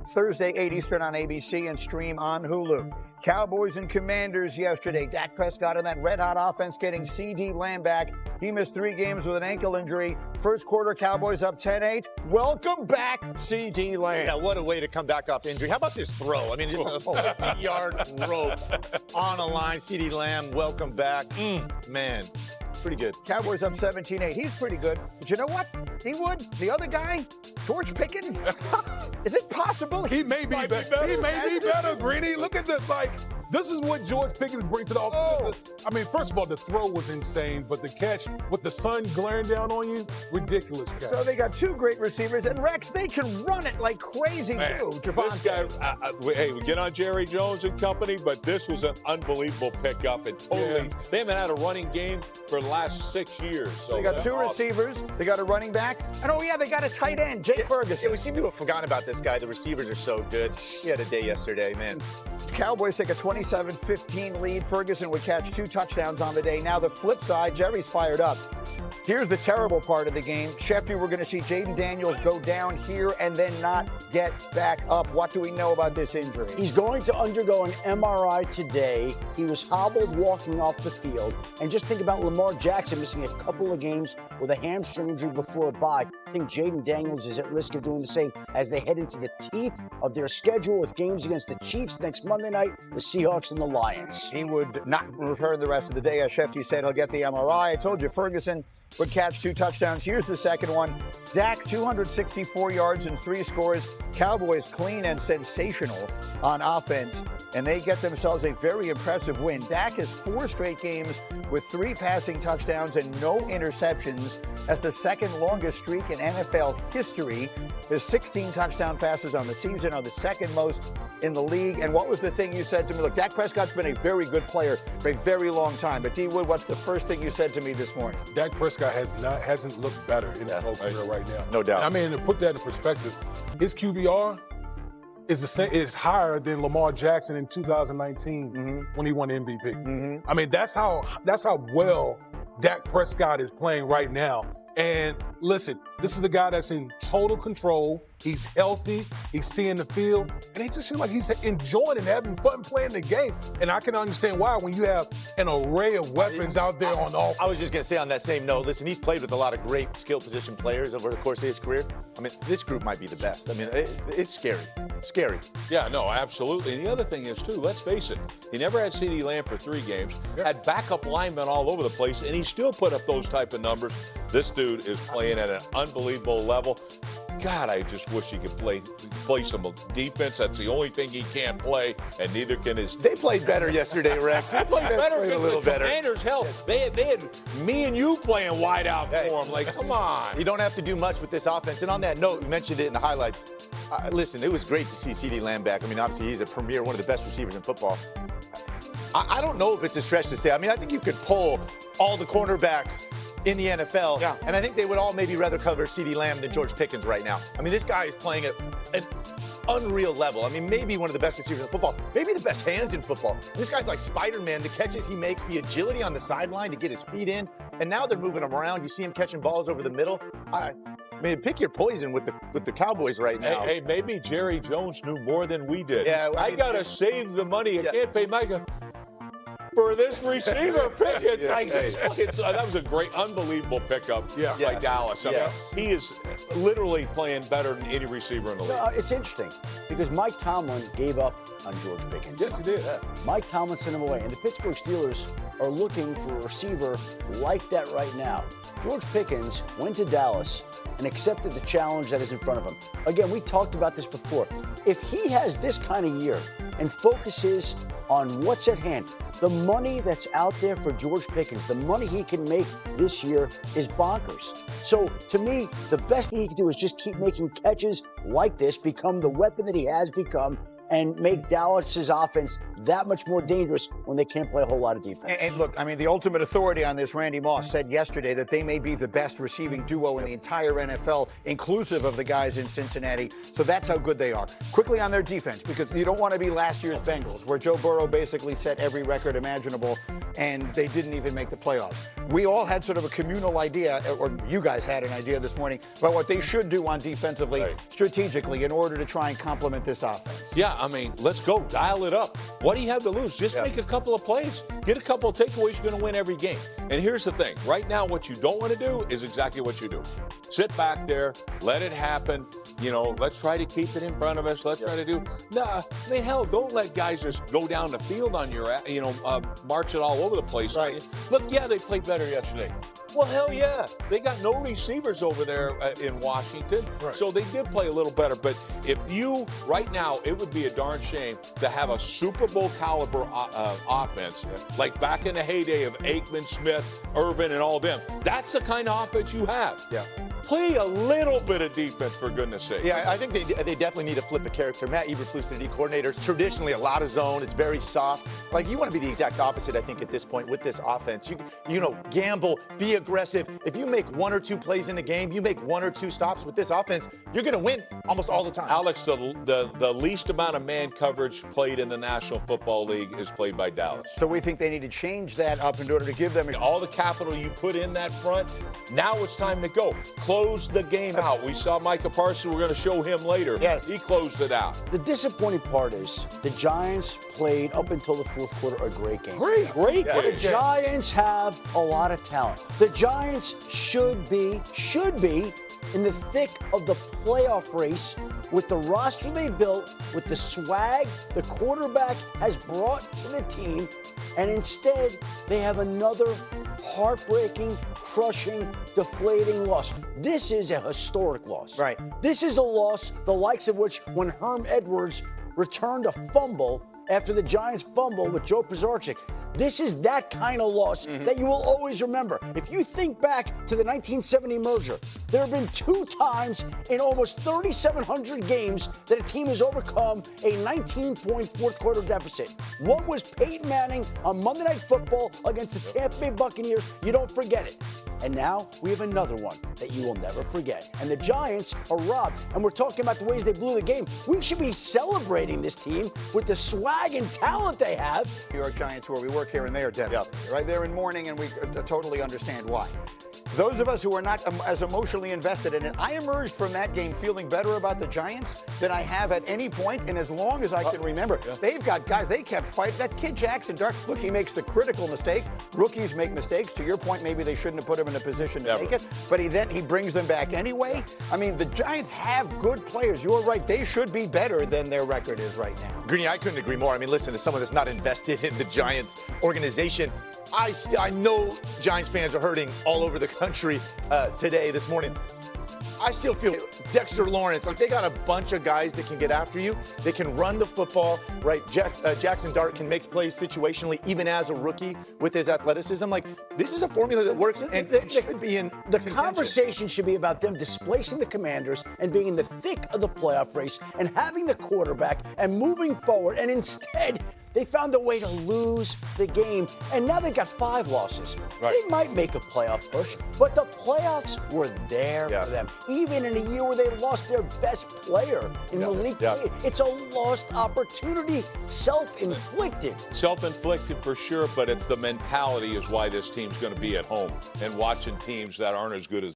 Thursday, 8 Eastern on ABC and stream on Hulu. Cowboys and Commanders yesterday. Dak Prescott in that red-hot offense getting C.D. Lamb back. He missed 3 games with an ankle injury. First quarter, Cowboys up 10-8. Welcome back, C.D. Lamb. Yeah, what a way to come back off injury. How about this throw? I mean, just a 50-yard rope on a line. C.D. Lamb, welcome back. Man, pretty good. Cowboys up 17-8. He's pretty good. But you know what? He would. The other guy, George Pickens. Is it possible? He may be better. He may be better, Greeny. Look at this. This is what George Pickens brings to the offense. I mean, first of all, the throw was insane, but the catch with the sun glaring down on you, ridiculous catch. So they got 2 great receivers, and Rex, they can run it like crazy too. This guy, hey, we get on Jerry Jones and company, but this was an unbelievable pickup. And totally, they haven't had a running game for the last 6 years. So they got 2 receivers, they got a running back, and they got a tight end, Jake Ferguson. Yeah, we seem to have forgotten about this guy. The receivers are so good. He had a day yesterday, man. Cowboys take a 27-15 lead. Ferguson would catch 2 touchdowns on the day. Now the flip side, Jerry's fired up. Here's the terrible part of the game. Shefty, we're going to see Jaden Daniels go down here and then not get back up. What do we know about this injury? He's going to undergo an MRI today. He was hobbled walking off the field. And just think about Lamar Jackson missing a couple of games with a hamstring injury before a bye. I think Jaden Daniels is at risk of doing the same as they head into the teeth of their schedule with games against the Chiefs next Monday night, the Seahawks, and the Lions. He would not return the rest of the day. As Shefty said, he'll get the MRI. I told you Ferguson would catch 2 touchdowns. Here's the second one. Dak, 264 yards and 3 scores. Cowboys clean and sensational on offense, and they get themselves a very impressive win. Dak has 4 straight games with 3 passing touchdowns and no interceptions. That's the second longest streak in NFL history. His 16 touchdown passes on the season are the second most in the league. And what was the thing you said to me? Look, Dak Prescott's been a very good player for a very long time. But D. Wood, what's the first thing you said to me this morning? Dak Prescott hasn't looked better in his whole career right now. No doubt. I mean, to put that in perspective, his QBR is higher than Lamar Jackson in 2019 when he won MVP. I mean, that's how well Dak Prescott is playing right now. And listen, this is a guy that's in total control. He's healthy. He's seeing the field. And he just seems like he's enjoying and having fun playing the game. And I can understand why when you have an array of weapons out there on offense. I was just going to say on that same note, listen, he's played with a lot of great skill position players over the course of his career. I mean, this group might be the best. I mean, it's scary. Scary. Yeah, no, absolutely. And the other thing is, too, let's face it, he never had C.D. Lamb for 3 games, had backup linemen all over the place, and he still put up those type of numbers. This dude is playing at an unbelievable level. God, I just wish he could play some defense. That's the only thing he can't play, and neither can his team. They played better yesterday, Rex. They played better against a little the better. Commanders. Hell, they had me and you playing wide out for him. Like, come on. You don't have to do much with this offense. And on that note, we mentioned it in the highlights. Listen, it was great to see C.D. Lamb back. I mean, obviously, he's a premier, one of the best receivers in football. I don't know if it's a stretch to say. I mean, I think you could pull all the cornerbacks in the NFL, and I think they would all maybe rather cover C.D. Lamb than George Pickens right now. I mean, this guy is playing at an unreal level. I mean, maybe one of the best receivers in football, maybe the best hands in football. This guy's like Spider-Man. The catches he makes, the agility on the sideline to get his feet in, and now they're moving him around. You see him catching balls over the middle. I mean, pick your poison with the Cowboys right now. Hey, maybe Jerry Jones knew more than we did. Yeah, I got to save the money. I can't pay Micah for this receiver Pickens. That was a great, unbelievable pickup by Dallas. I mean, he is literally playing better than any receiver in the league. It's interesting because Mike Tomlin gave up on George Pickens. Yes, he did. Mike Tomlin sent him away, and the Pittsburgh Steelers are looking for a receiver like that right now. George Pickens went to Dallas and accepted the challenge that is in front of him. Again, we talked about this before. If he has this kind of year and focuses on what's at hand, the money that's out there for George Pickens, the money he can make this year is bonkers. So to me, the best thing he can do is just keep making catches like this, become the weapon that he has become, and make Dallas's offense that much more dangerous when they can't play a whole lot of defense. And look, I mean, the ultimate authority on this, Randy Moss, said yesterday that they may be the best receiving duo in the entire NFL, inclusive of the guys in Cincinnati. So that's how good they are. Quickly on their defense, because you don't want to be last year's Bengals, where Joe Burrow basically set every record imaginable, and they didn't even make the playoffs. We all had sort of a communal idea, or you guys had an idea this morning, about what they should do on defensively, strategically, in order to try and complement this offense. Yeah, I mean, let's go. Dial it up. What do you have to lose? Just make a couple of plays. Get a couple of takeaways. You're going to win every game. And here's the thing. Right now, what you don't want to do is exactly what you do. Sit back there. Let it happen. You know, let's try to keep it in front of us. Let's try to do. Nah, I mean, hell, don't let guys just go down the field on your, march it all over the place. Right. Look, yeah, they played better yesterday. Well, hell yeah. They got no receivers over there in Washington. Right. So they did play a little better. But if you, right now, it would be a darn shame to have a Super Bowl caliber offense like back in the heyday of Aikman, Smith, Irvin, and all them. That's the kind of offense you have. Yeah. Play a little bit of defense, for goodness sake. Yeah, I think they definitely need to flip a character. Matt Eberflus, the D coordinator, traditionally a lot of zone. It's very soft. Like, you want to be the exact opposite, I think, at this point with this offense. You know, gamble, be aggressive. If you make one or two plays in the game, you make one or two stops with this offense, you're going to win almost all the time. Alex, the least amount of man coverage played in the National Football League is played by Dallas. So we think they need to change that up in order to give them all the capital you put in that front. Now it's time to go. Close the game out. We saw Micah Parsons. We're going to show him later. Yes. He closed it out. The disappointing part is the Giants played up until the fourth quarter a great game. Great The game. Giants have a lot of talent. The Giants should be in the thick of the playoff race with the roster they built, with the swag the quarterback has brought to the team, and instead they have another heartbreaking, crushing, deflating loss. This is a historic loss. Right. This is a loss the likes of which when Herm Edwards returned a fumble after the Giants fumble with Joe Pisarcik. This is that kind of loss that you will always remember. If you think back to the 1970 merger, there have been 2 times in almost 3,700 games that a team has overcome a 19-point fourth quarter deficit. One was Peyton Manning on Monday Night Football against the Tampa Bay Buccaneers. You don't forget it. And now we have another one that you will never forget. And the Giants are robbed. And we're talking about the ways they blew the game. We should be celebrating this team with the swag and talent they have. New York Giants, where we work here, and they are devastated. Right? They're in mourning, and we totally understand why. Those of us who are not as emotionally invested in it, I emerged from that game feeling better about the Giants than I have at any point, and as long as I can remember. They've got guys, they kept fighting. That kid Jackson Dart, look, he makes the critical mistake. Rookies make mistakes. To your point, maybe they shouldn't have put him in a position to make it, but he brings them back anyway. I mean, the Giants have good players. You're right. They should be better than their record is right now. Greeny, I couldn't agree more. I mean, listen, as someone that's not invested in the Giants organization, I know Giants fans are hurting all over the country this morning. I still feel Dexter Lawrence, like they got a bunch of guys that can get after you. They can run the football, right? Jackson Dart can make plays situationally, even as a rookie with his athleticism. Like, this is a formula that works and should be in the conversation should be about them displacing the Commanders and being in the thick of the playoff race and having the quarterback and moving forward. And instead, they found a way to lose the game, and now they got 5 losses. Right. They might make a playoff push, but the playoffs were there for them. Even in a year where they lost their best player in Malik Willis. It's a lost opportunity, self-inflicted. Self-inflicted for sure, but it's the mentality is why this team's going to be at home and watching teams that aren't as good as